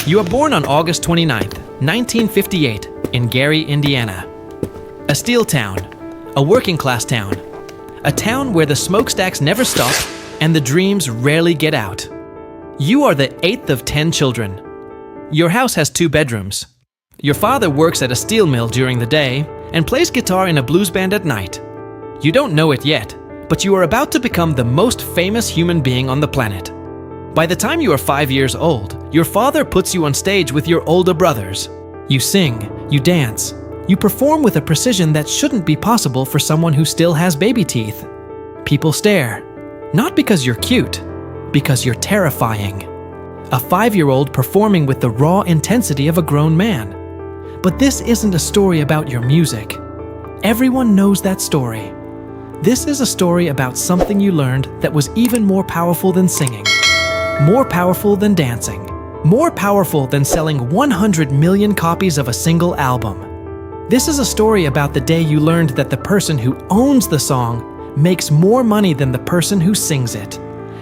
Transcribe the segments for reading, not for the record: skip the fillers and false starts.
You were born on August 29th, 1958, in Gary, Indiana. A steel town, a working-class town, a town where the smokestacks never stop and the dreams rarely get out. You are the 8th of 10 children. Your house has 2 bedrooms. Your father works at a steel mill during the day and plays guitar in a blues band at night. You don't know it yet, but you are about to become the most famous human being on the planet. By the time you are 5 years old, your father puts you on stage with your older brothers. You sing, you dance, you perform with a precision that shouldn't be possible for someone who still has baby teeth. People stare, not because you're cute, because you're terrifying. A 5-year-old performing with the raw intensity of a grown man. But this isn't a story about your music. Everyone knows that story. This is a story about something you learned that was even more powerful than singing, more powerful than dancing, more powerful than selling 100 million copies of a single album. This is a story about the day you learned that the person who owns the song makes more money than the person who sings it.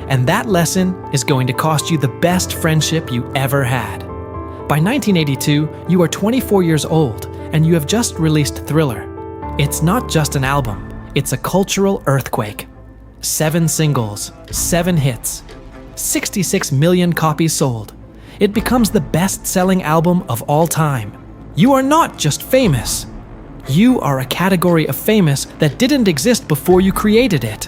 And that lesson is going to cost you the best friendship you ever had. By 1982, you are 24 years old and you have just released Thriller. It's not just an album, it's a cultural earthquake. 7 singles, 7 hits, 66 million copies sold. It becomes the best-selling album of all time. You are not just famous. You are a category of famous that didn't exist before you created it.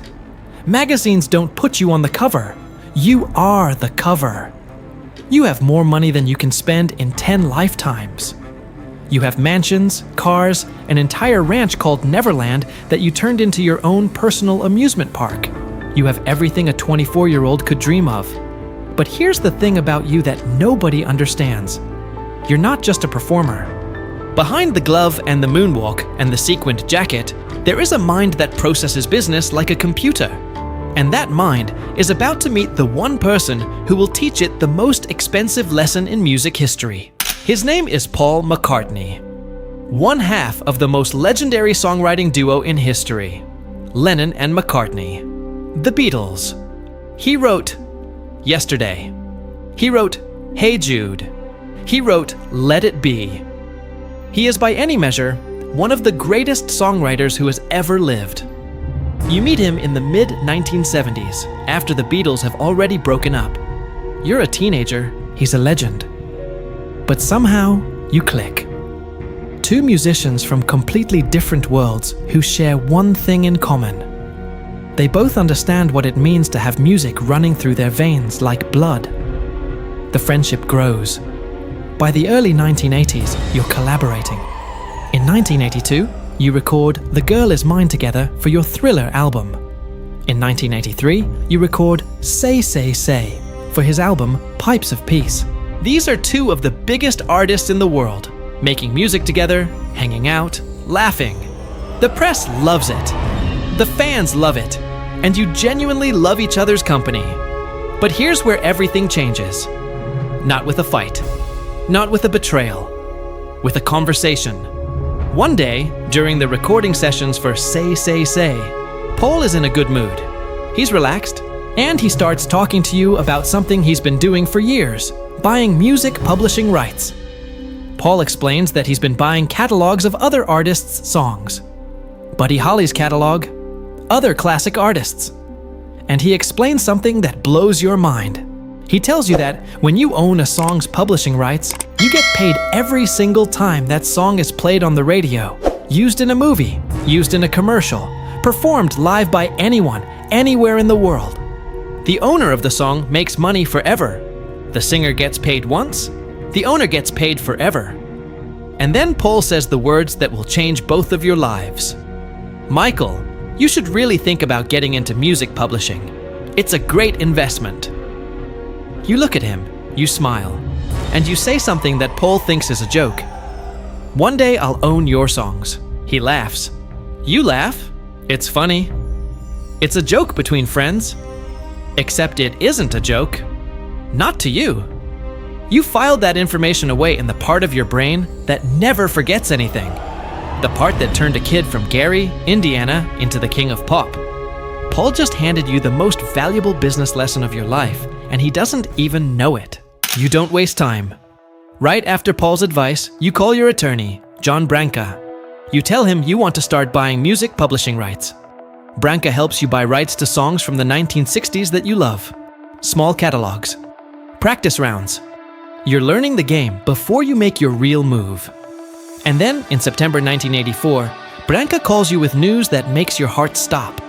Magazines don't put you on the cover. You are the cover. You have more money than you can spend in 10 lifetimes. You have mansions, cars, an entire ranch called Neverland that you turned into your own personal amusement park. You have everything a 24-year-old could dream of. But here's the thing about you that nobody understands. You're not just a performer. Behind the glove and the moonwalk and the sequined jacket, there is a mind that processes business like a computer. And that mind is about to meet the one person who will teach it the most expensive lesson in music history. His name is Paul McCartney, one half of the most legendary songwriting duo in history, Lennon and McCartney, the Beatles. He wrote Yesterday. He wrote Hey Jude. He wrote Let It Be. He is by any measure one of the greatest songwriters who has ever lived. You meet him in the mid-1970s, after the Beatles have already broken up. You're a teenager, he's a legend. But somehow, you click. 2 musicians from completely different worlds who share one thing in common. They both understand what it means to have music running through their veins like blood. The friendship grows. By the early 1980s, you're collaborating. In 1982, you record The Girl Is Mine together for your Thriller album. In 1983, you record Say Say Say for his album Pipes of Peace. These are 2 of the biggest artists in the world, making music together, hanging out, laughing. The press loves it. The fans love it. And you genuinely love each other's company. But here's where everything changes. Not with a fight. Not with a betrayal. With a conversation. One day, during the recording sessions for Say Say Say, Paul is in a good mood. He's relaxed, and he starts talking to you about something he's been doing for years, buying music publishing rights. Paul explains that he's been buying catalogs of other artists' songs. Buddy Holly's catalog, other classic artists. And he explains something that blows your mind. He tells you that when you own a song's publishing rights, you get paid every single time that song is played on the radio, used in a movie, used in a commercial, performed live by anyone, anywhere in the world. The owner of the song makes money forever. The singer gets paid once, the owner gets paid forever. And then Paul says the words that will change both of your lives. Michael, you should really think about getting into music publishing. It's a great investment. You look at him, you smile, and you say something that Paul thinks is a joke. One day I'll own your songs. He laughs. You laugh. It's funny. It's a joke between friends. Except it isn't a joke. Not to you. You filed that information away in the part of your brain that never forgets anything. The part that turned a kid from Gary, Indiana, into the king of pop. Paul just handed you the most valuable business lesson of your life, and he doesn't even know it. You don't waste time. Right after Paul's advice, you call your attorney, John Branca. You tell him you want to start buying music publishing rights. Branca helps you buy rights to songs from the 1960s that you love. Small catalogs. Practice rounds. You're learning the game before you make your real move. And then, in September 1984, Branca calls you with news that makes your heart stop.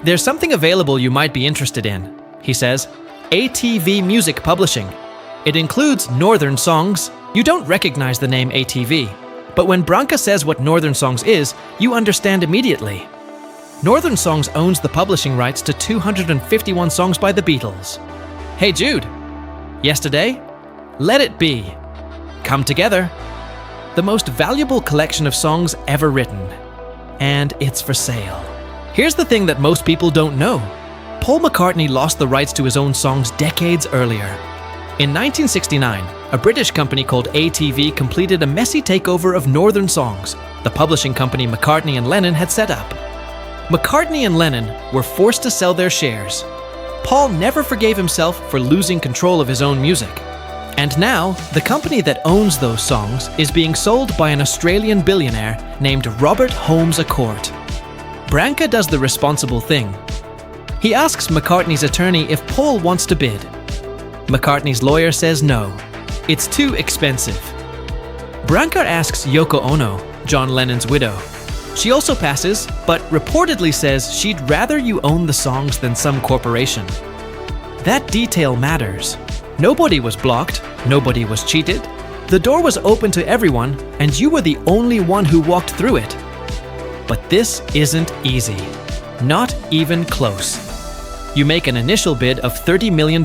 There's something available you might be interested in, he says. ATV Music Publishing. It includes Northern Songs. You don't recognize the name ATV, but when Branca says what Northern Songs is, you understand immediately. Northern Songs owns the publishing rights to 251 songs by the Beatles. Hey Jude, Yesterday, Let It Be, Come Together, the most valuable collection of songs ever written. And it's for sale. Here's the thing that most people don't know. Paul McCartney lost the rights to his own songs decades earlier. In 1969, a British company called ATV completed a messy takeover of Northern Songs, the publishing company McCartney and Lennon had set up. McCartney and Lennon were forced to sell their shares. Paul never forgave himself for losing control of his own music. And now, the company that owns those songs is being sold by an Australian billionaire named Robert Holmes à Court. Branca does the responsible thing. He asks McCartney's attorney if Paul wants to bid. McCartney's lawyer says no. It's too expensive. Branca asks Yoko Ono, John Lennon's widow. She also passes, but reportedly says she'd rather you own the songs than some corporation. That detail matters. Nobody was blocked, nobody was cheated. The door was open to everyone, and you were the only one who walked through it. But this isn't easy. Not even close. You make an initial bid of $30 million.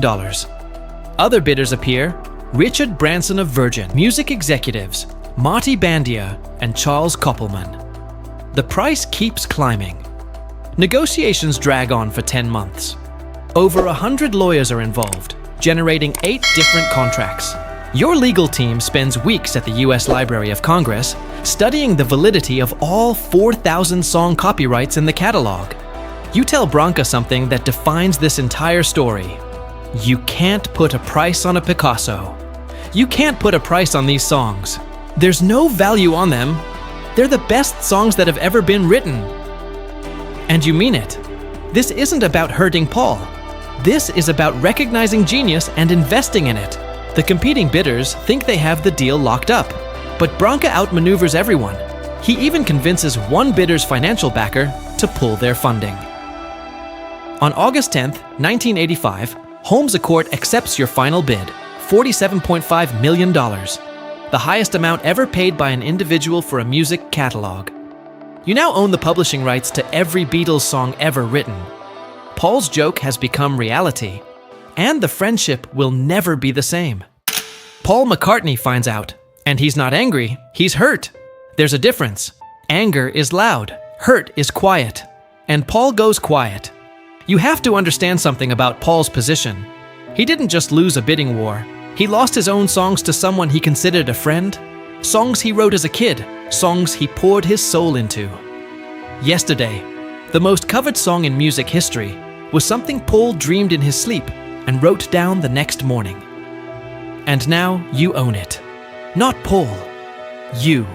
Other bidders appear: Richard Branson of Virgin, music executives, Marty Bandia, and Charles Koppelman. The price keeps climbing. Negotiations drag on for 10 months. Over 100 lawyers are involved, generating 8 different contracts. Your legal team spends weeks at the US Library of Congress studying the validity of all 4,000 song copyrights in the catalog. You tell Branca something that defines this entire story. You can't put a price on a Picasso. You can't put a price on these songs. There's no value on them. They're the best songs that have ever been written. And you mean it. This isn't about hurting Paul. This is about recognizing genius and investing in it. The competing bidders think they have the deal locked up, but Branca outmaneuvers everyone. He even convinces one bidder's financial backer to pull their funding. On August 10, 1985, Holmes à Court accepts your final bid, $47.5 million, the highest amount ever paid by an individual for a music catalog. You now own the publishing rights to every Beatles song ever written. Paul's joke has become reality, and the friendship will never be the same. Paul McCartney finds out, and he's not angry, he's hurt. There's a difference. Anger is loud, hurt is quiet, and Paul goes quiet. You have to understand something about Paul's position. He didn't just lose a bidding war. He lost his own songs to someone he considered a friend. Songs he wrote as a kid, songs he poured his soul into. Yesterday, the most covered song in music history, was something Paul dreamed in his sleep and wrote down the next morning. And now you own it. Not Paul, you.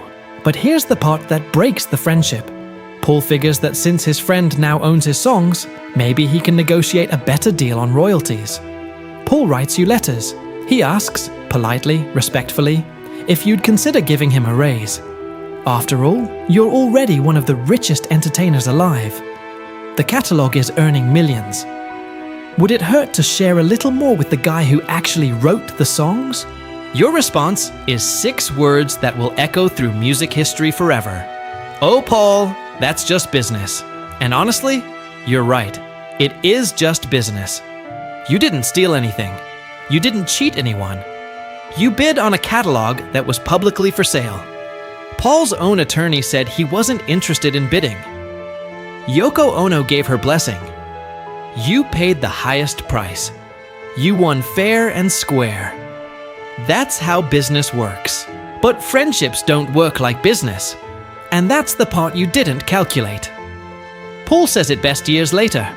But here's the part that breaks the friendship. Paul figures that since his friend now owns his songs, maybe he can negotiate a better deal on royalties. Paul writes you letters. He asks, politely, respectfully, if you'd consider giving him a raise. After all, you're already one of the richest entertainers alive. The catalog is earning millions. Would it hurt to share a little more with the guy who actually wrote the songs? Your response is 6 words that will echo through music history forever. Oh, Paul, that's just business. And honestly, you're right. It is just business. You didn't steal anything. You didn't cheat anyone. You bid on a catalog that was publicly for sale. Paul's own attorney said he wasn't interested in bidding. Yoko Ono gave her blessing. You paid the highest price. You won fair and square. That's how business works. But friendships don't work like business. And that's the part you didn't calculate. Paul says it best years later.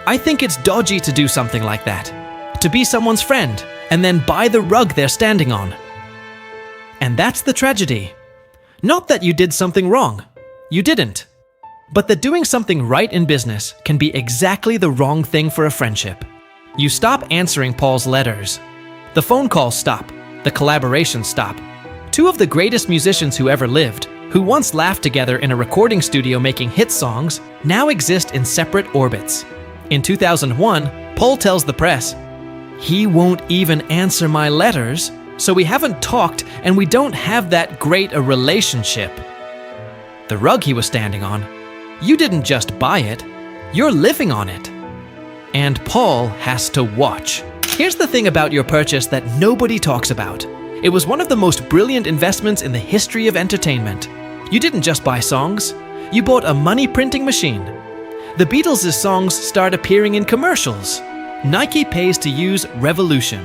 I think it's dodgy to do something like that. To be someone's friend, and then buy the rug they're standing on. And that's the tragedy. Not that you did something wrong. You didn't. But that doing something right in business can be exactly the wrong thing for a friendship. You stop answering Paul's letters. The phone calls stop. The collaborations stop. Two of the greatest musicians who ever lived, who once laughed together in a recording studio making hit songs, now exist in separate orbits. In 2001, Paul tells the press, "He won't even answer my letters, so we haven't talked and we don't have that great a relationship." The rug he was standing on, you didn't just buy it, you're living on it. And Paul has to watch. Here's the thing about your purchase that nobody talks about. It was one of the most brilliant investments in the history of entertainment. You didn't just buy songs, you bought a money printing machine. The Beatles' songs start appearing in commercials. Nike pays to use Revolution.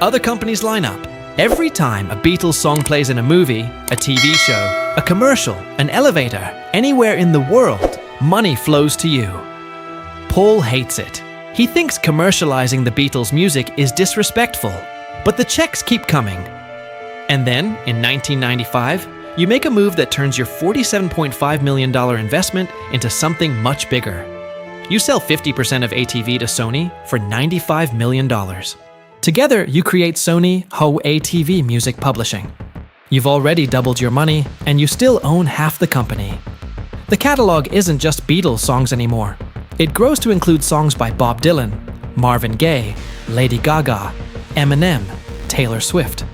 Other companies line up. Every time a Beatles song plays in a movie, a TV show, a commercial, an elevator, anywhere in the world, money flows to you. Paul hates it. He thinks commercializing the Beatles' music is disrespectful, but the checks keep coming. And then, in 1995, you make a move that turns your $47.5 million investment into something much bigger. You sell 50% of ATV to Sony for $95 million. Together, you create Sony Ho ATV Music Publishing. You've already doubled your money, and you still own half the company. The catalog isn't just Beatles songs anymore. It grows to include songs by Bob Dylan, Marvin Gaye, Lady Gaga, Eminem, Taylor Swift.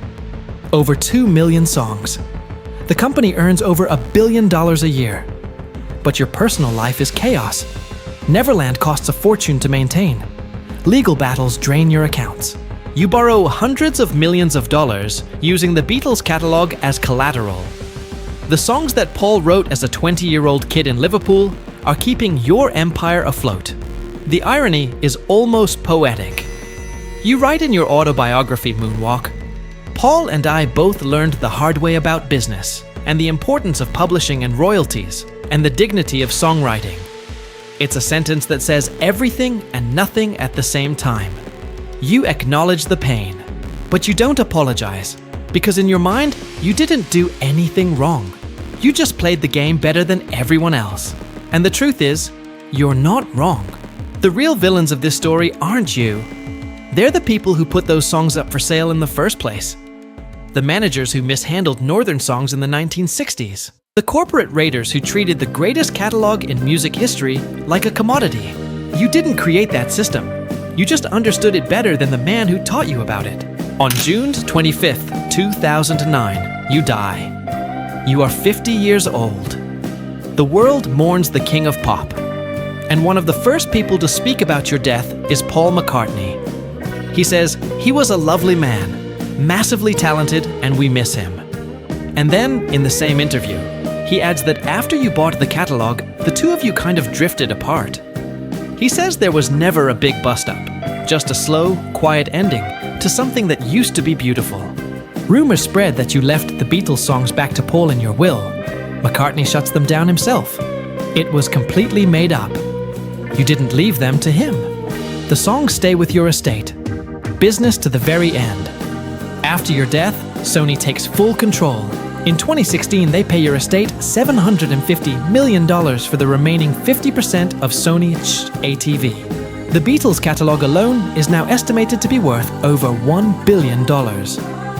Over 2 million songs. The company earns over $1 billion a year. But your personal life is chaos. Neverland costs a fortune to maintain. Legal battles drain your accounts. You borrow hundreds of millions of dollars using the Beatles catalog as collateral. The songs that Paul wrote as a 20-year-old kid in Liverpool are keeping your empire afloat. The irony is almost poetic. You write in your autobiography, Moonwalk, "Paul and I both learned the hard way about business and the importance of publishing and royalties and the dignity of songwriting." It's a sentence that says everything and nothing at the same time. You acknowledge the pain, but you don't apologize, because in your mind, you didn't do anything wrong. You just played the game better than everyone else. And the truth is, you're not wrong. The real villains of this story aren't you. They're the people who put those songs up for sale in the first place. The managers who mishandled Northern songs in the 1960s. The corporate raiders who treated the greatest catalog in music history like a commodity. You didn't create that system. You just understood it better than the man who taught you about it. On June 25th, 2009, you die. You are 50 years old. The world mourns the king of pop. And one of the first people to speak about your death is Paul McCartney. He says, "He was a lovely man, massively talented, and we miss him." And then, in the same interview, he adds that after you bought the catalog, the two of you kind of drifted apart. He says there was never a big bust-up, just a slow, quiet ending to something that used to be beautiful. Rumors spread that you left the Beatles songs back to Paul in your will. McCartney shuts them down himself. It was completely made up. You didn't leave them to him. The songs stay with your estate. Business to the very end. After your death, Sony takes full control. In 2016, they pay your estate $750 million for the remaining 50% of Sony ATV. The Beatles catalog alone is now estimated to be worth over $1 billion.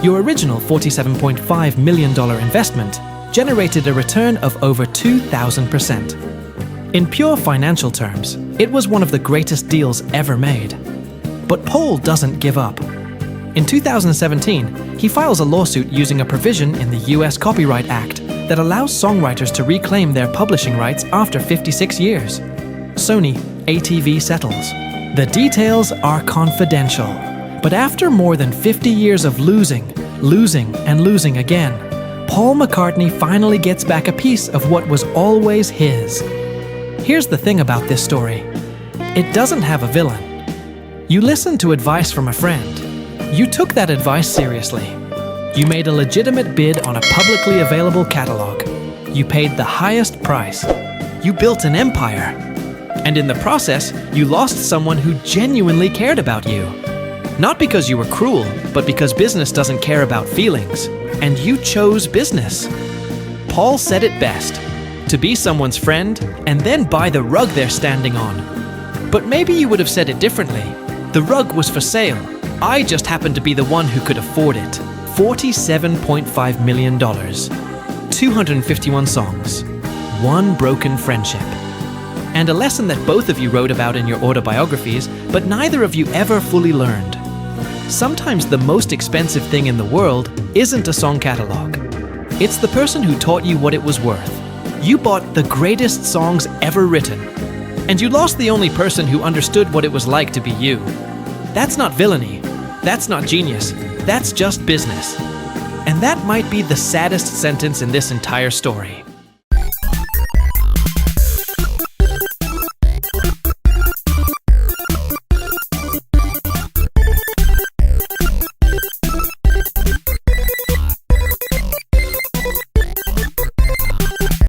Your original $47.5 million investment generated a return of over 2,000%. In pure financial terms, it was one of the greatest deals ever made. But Paul doesn't give up. In 2017, he files a lawsuit using a provision in the US Copyright Act that allows songwriters to reclaim their publishing rights after 56 years. Sony ATV settles. The details are confidential, but after more than 50 years of losing again, Paul McCartney finally gets back a piece of what was always his. Here's the thing about this story. It doesn't have a villain. You listened to advice from a friend. You took that advice seriously. You made a legitimate bid on a publicly available catalog. You paid the highest price. You built an empire. And in the process, you lost someone who genuinely cared about you. Not because you were cruel, but because business doesn't care about feelings. and you chose business. Paul said it best: to be someone's friend and then buy the rug they're standing on. But maybe you would have said it differently. The rug was for sale. I just happened to be the one who could afford it. $47.5 million. 251 songs. One broken friendship. And a lesson that both of you wrote about in your autobiographies, but neither of you ever fully learned. Sometimes the most expensive thing in the world isn't a song catalog. It's the person who taught you what it was worth. You bought the greatest songs ever written, and you lost the only person who understood what it was like to be you. That's not villainy. That's not genius. That's just business. And that might be the saddest sentence in this entire story.